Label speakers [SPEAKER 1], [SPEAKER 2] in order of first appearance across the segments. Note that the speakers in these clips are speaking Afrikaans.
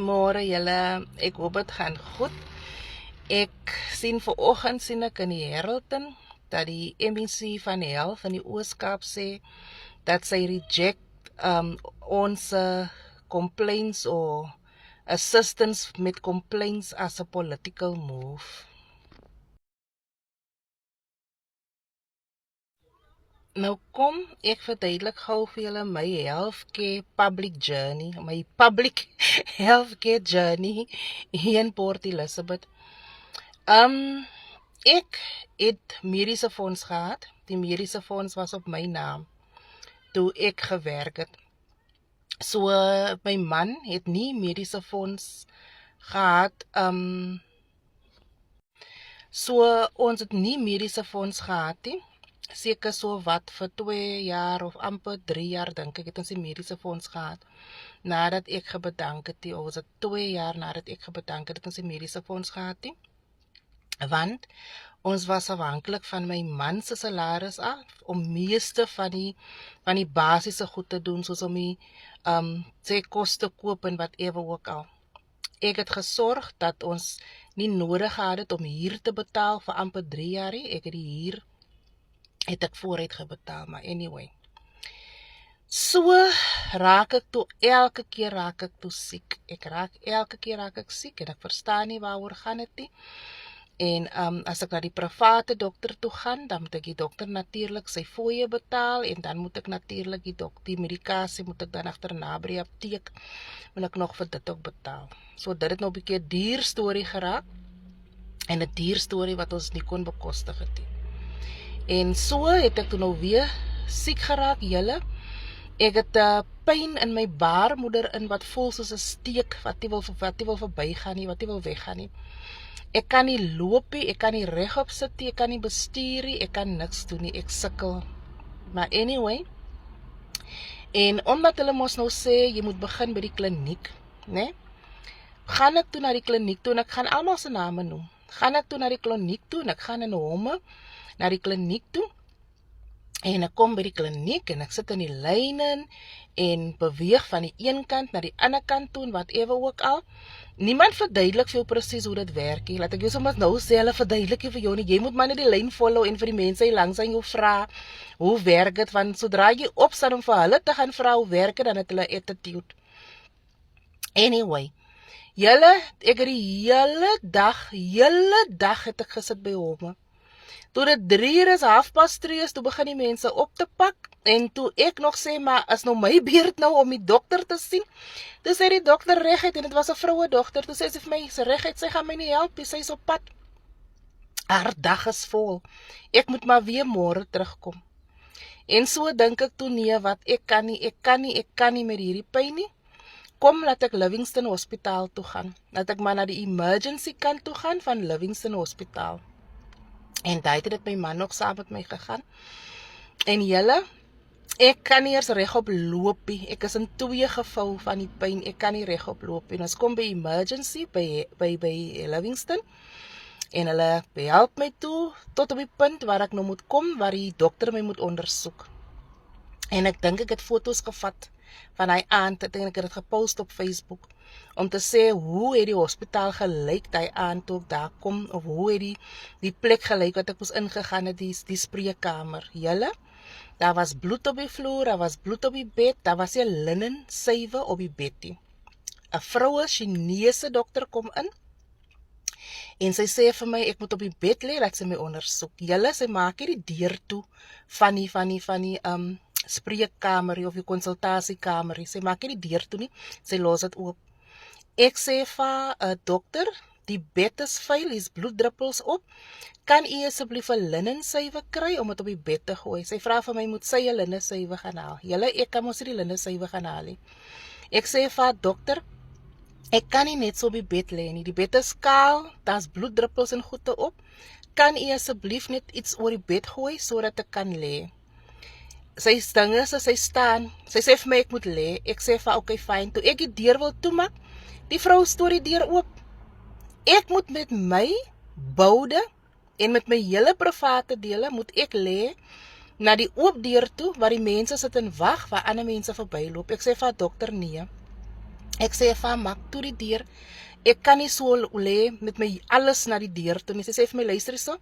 [SPEAKER 1] Môre julle, ek hoop dit gaan goed. Ek sien vanoggend sien ek in die Heraldton dat die MEC van die Health in die Oos-Kaap sê dat sy reject ons complaints or assistance met complaints as a political move. Nou kom ek verduidelik gou vir julle my healthcare public journey, my public healthcare journey hier in Port Elizabeth. Ek het mediese fonds gehad. Die mediese fonds was op my naam toe ek gewerk het. So my man het nie mediese fonds gehad. So ons het nie mediese fonds gehad nie. Seker so wat vir 2 jaar of amper 3 jaar dink ek het ons die mediese fonds gehad. Nadat ek gebedank het, of was dit 2 jaar nadat ek gebedank het ons die mediese fonds gehad nie. Want ons was afhanklik van my man se salaris af om meeste van die basiese goed te doen, soos om die sy kos te koop en whatever ook al. Ek het gesorg dat ons nie nodig gehad het om huur te betaal vir amper 3 jaar nie. Ek het die huur vooruit gebetaal, maar anyway. So raak ek toe, elke keer raak ek toe siek. Elke keer raak ek siek en ek verstaan nie waaroor gaan dit nie. En as ek na die private dokter toe gaan, dan moet ek die dokter natuurlik sy fooie betaal en dan moet ek natuurlik die medikasie moet ek dan agterna by die apteek moet ek nog vir dit ook betaal. So dit het nou 'n bietjie 'n duur storie geraak en 'n duur storie wat ons nie kon bekostig het nie. En so het ek toe nou weer siek geraak, julle. Ek het pyn in my baarmoeder in wat voel soos 'n steek wat nie wil verbygaan nie, wat nie wil weggaan nie. Ek kan nie loop nie, ek kan nie regop sit nie, ek kan nie bestuur nie, ek kan niks doen nie, ek sukkel. Maar anyway, en omdat hulle mos nou sê, jy moet begin by die kliniek, né? Gaan ek toe na die kliniek toe en ek gaan almal se name noem. Gaan ek toe na die kliniek toe en ek gaan in Homme na die kliniek toe. En ek kom by die kliniek en ek sit in die lyne en beweeg van die een kant na die ander kant toe en whatever ook al. Niemand verduidelik vir jou presies hoe dit werk nie. Laat ek jou sommer nou sê, hulle verduidelik vir jou nie. Jy moet maar net die lyn follow en vir die mense hier langs aan jou vra hoe werk dit, want sodra jy opstaan om vir hulle te gaan vra hoe werk dit, dan het hulle attitude. Anyway, julle, ek het die hele dag het ek gesit by Homme. Toe dit 3 uur is, 3:30 toe begin die mense op te pak, en toe ek nog sê, maar is nou my beurt nou om die dokter te sien, toe sê die dokter reguit, en dit was 'n vroue dokter, toe sê sy vir my, sy reguit, sy gaan my nie help, sy is op pad, haar dag is vol, ek moet maar weer môre terugkom, en so dink ek toe, nee, wat, ek kan nie met hierdie pyn nie, kom laat ek Livingston Hospitaal toe gaan, laat ek maar na die emergency kant toe gaan van Livingston Hospitaal. En daai het dit my man nog saam met my gegaan. En julle, ek kan nie eers regop loop nie. Ek is in 2 gevou van die pyn. Ek kan nie regop loop nie. En ons kom by emergency by Livingston. En hulle help my toe tot op die punt waar ek nou moet kom, waar die dokter my moet ondersoek. En ek dink ek het foto's gevat van hy aand, en ek het dit gepost op Facebook, om te sê hoe het die hospitaal gelyk die aand toe ek daar kom, of hoe het die plek gelyk wat ek moes ingegaan het, die spreekkamer. Julle, daar was bloed op die vloer, daar was bloed op die bed, daar was 'n linnensuiwe op die bed nie. 'n vroue Chinese dokter kom in, en sy sê vir my, ek moet op die bed lê, dat sy my ondersoek. Julle, sy maak hier die deur toe van die spreekkamer of die konsultasiekamer. Sy maak nie die deur toe nie, sy los dit oop. Ek sê vir dokter, die bed is vuil, is bloeddruppels op. Kan u asseblief 'n linnensuiwe kry om dit op die bed te gooi? Sy vra vir my, moet sy 'n linnensuiwe gaan haal? Julle, ek kan mos nie die linnensuiwe gaan haal nie. Ek sê vir dokter, ek kan nie net so op die bed lê nie. Die bed is kaal, daar's bloeddruppels en goede op. Kan u asseblief net iets oor die bed gooi sodat ek kan lê? Sy stinge, sy staan. Sy sê vir my ek moet lê. Ek sê vir okay, fyn. Toe ek die deur wil toemaak, die vrou stoor die deur oop. Ek moet met my boude en met my hele private dele moet ek lê na die oop deur toe waar die mense sit en wag waar ander mense verbyloop. Ek sê vir dokter nee. Ek sê vir haar, maak toe die deur. Ek kan nie so lê met my alles na die deur toe nie. Sy sê vir my, luister so,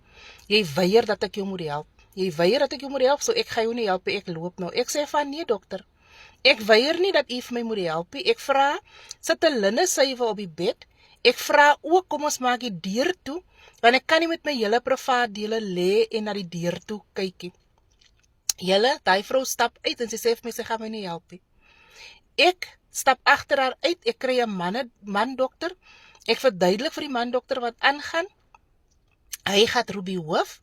[SPEAKER 1] jy weier dat ek jou moet help. Jy weier dat ek jou moet help, so ek ga jou nie help nie, ek loop nou. Ek sê vir haar, nee dokter, ek weier nie dat u vir my moet help nie. Ek vra, sit 'n linnesuiwe op die bed. Ek vra ook, kom ons maak die deur toe, want ek kan nie met my hele privaat dele lê en na die deur toe kyk nie. Daai vrou stap uit en sy sê vir my, sy gaan my nie help nie. Ek stap agter haar uit, ek kry 'n mandokter. Ek verduidelik vir die mandokter wat aangaan. Hy gaan roep die hoof.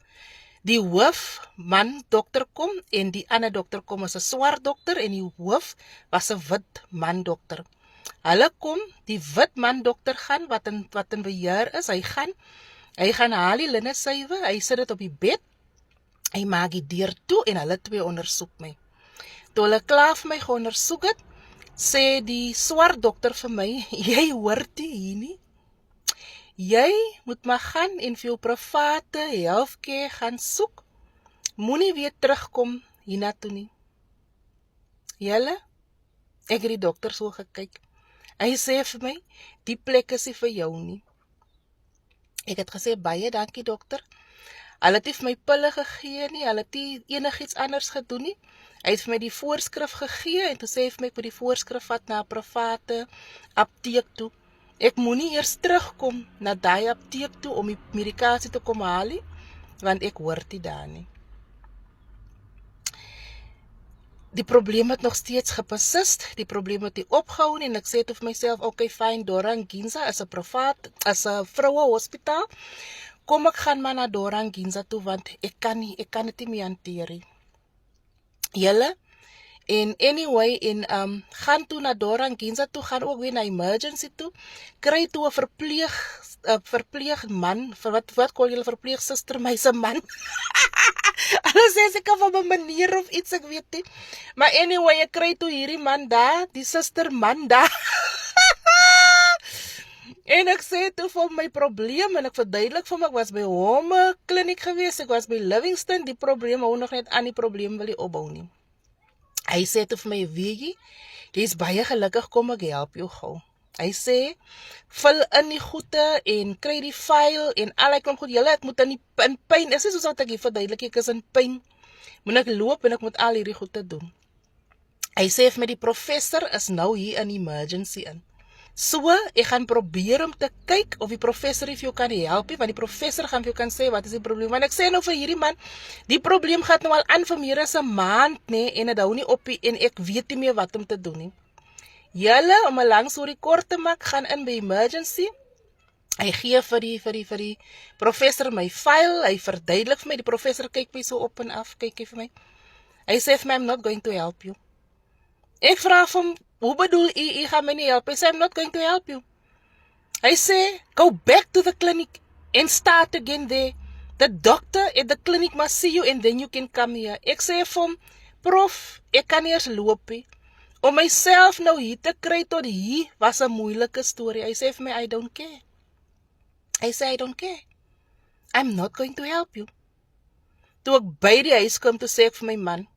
[SPEAKER 1] Die hoof mandokter kom en die ander dokter kom as 'n swart dokter en die hoof was 'n wit mandokter. Hulle kom, die wit mandokter gaan wat in beheer is, hy gaan haal die linnesuiwe, hy sit dit op die bed. Hy maak die deur toe en hulle twee ondersoek my. Toe hulle klaar vir my geondersoek het, sê die swart dokter vir my, jy hoort hier nie. Jy moet maar gaan en vir jou private healthcare gaan soek. Moenie weer terugkom hiernatoe nie. Ek het die dokter so gekyk. Hy sê vir my, die plek is nie vir jou nie. Ek het gesê, baie dankie dokter. Hulle het nie vir my pille gegee nie, hulle het nie enigiets anders gedoen nie. Hy het vir my die voorskrif gegee en toe sê hy vir my, ek moet die voorskrif vat na 'n private apteek toe. Ek moenie eers terugkom na daai apteek toe om die medikasie te kom haal nie, want ek hoort nie daar nie. Die probleem het nog steeds gepersist, die probleem het nie opgehou nie, en ek sê toe vir myself, okay, fine, Dora Ginza is 'n privaat, as 'n vroue hospitaal, kom ek gaan maar na Dora Ginza toe, want ek kan dit nie meer hanteer nie. En anyway, gaan toe na Dora Ginza toe, gaan ook weer na emergency toe, kry toe 'n verpleegman, wat call julle verpleegsuster, my se man. Hulle sê seker van 'n manier of iets, ek weet nie. Maar anyway, ek kry toe hierdie man daar, die suster man daar. En ek sê toe vir my probleem, en ek verduidelik vir my, ek was by hom kliniek gewees, ek was by Livingston, die probleem hou nog net aan, die probleem wil hy opbou nie. Hy sê toe vir my, weet jy, die is baie gelukkig, kom ek help jou gou. Hy sê, vul in die goede en kry die file en al klomp goed, ek moet in pyn, is nie soos wat ek hier verduidelik, ek is in pyn, moet ek loop en ek moet al hierdie goede doen. Hy sê vir my, die professor is nou hier in emergency in. So, ek gaan probeer om te kyk of die professor vir jou kan help, want die professor gaan vir jou kan sê, wat is die probleem, want ek sê nou vir hierdie man, die probleem gaat nou al aan vir meer as 'n maand, nee, en het hou nie op, en ek weet nie meer wat om te doen nie. Om 'n lang storie kort te maak, gaan in by emergency, hy gee vir die professor my file, hy verduidelik vir my, die professor kyk my so op en af, kyk hy vir my, hy sê vir my, I'm not going to help you. Ek vraag vir hom, hoe bedoel jy gaan my nie help? Hy sê, I'm not going to help you. Hy sê, go back to the clinic and start again there. The doctor at the clinic must see you and then you can come here. Ek sê vir hom, prof, ek kan nie eers loop nie. Om myself nou hier te kry tot hier was 'n moeilike storie. Hy sê vir my, I don't care. Hy sê, I don't care. I'm not going to help you. Toe ek by die huis kom, toe sê ek vir my man,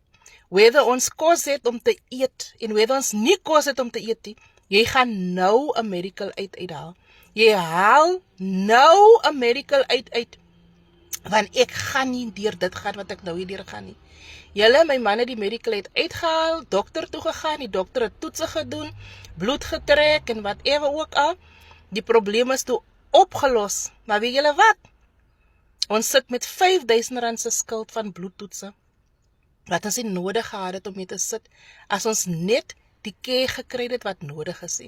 [SPEAKER 1] whether ons kos het om te eet, en whether ons nie kos het om te eet nie, jy gaan nou 'n medical uithaal. Jy haal nou 'n medical uit, want ek gaan nie deur dit gaan wat ek nou hierdeur gaan nie. My man het die medical uitgehaal, dokter toe gegaan, die dokter het toetse gedoen, bloed getrek en whatever ook al. Die probleem is toe opgelos, maar weet julle wat? Ons sit met R5,000 se skuld van bloedtoetse, wat ons nie nodig gehad het om mee te sit, as ons net die care gekry het wat nodig is.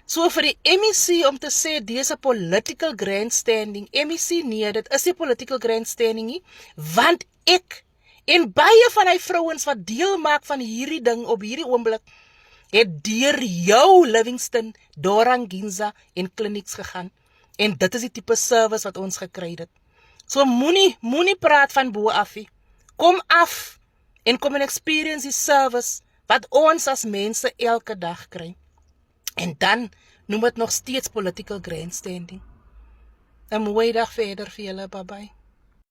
[SPEAKER 1] So vir die MEC om te sê, dis 'n political grandstanding, MEC nee, dit is nie political grandstanding nie, want ek, en baie van die vrouens wat deel maak van hierdie ding op hierdie oomblik, het deur jou Livingston, Dora Ginza en klinieks gegaan, en dit is die tipe service wat ons gekry het. So moenie praat van bo af nie, kom af, en kom en experience die service, wat ons as mense elke dag kry. En dan noem het nog steeds political grandstanding. 'n mooi dag verder vir julle, bye bye.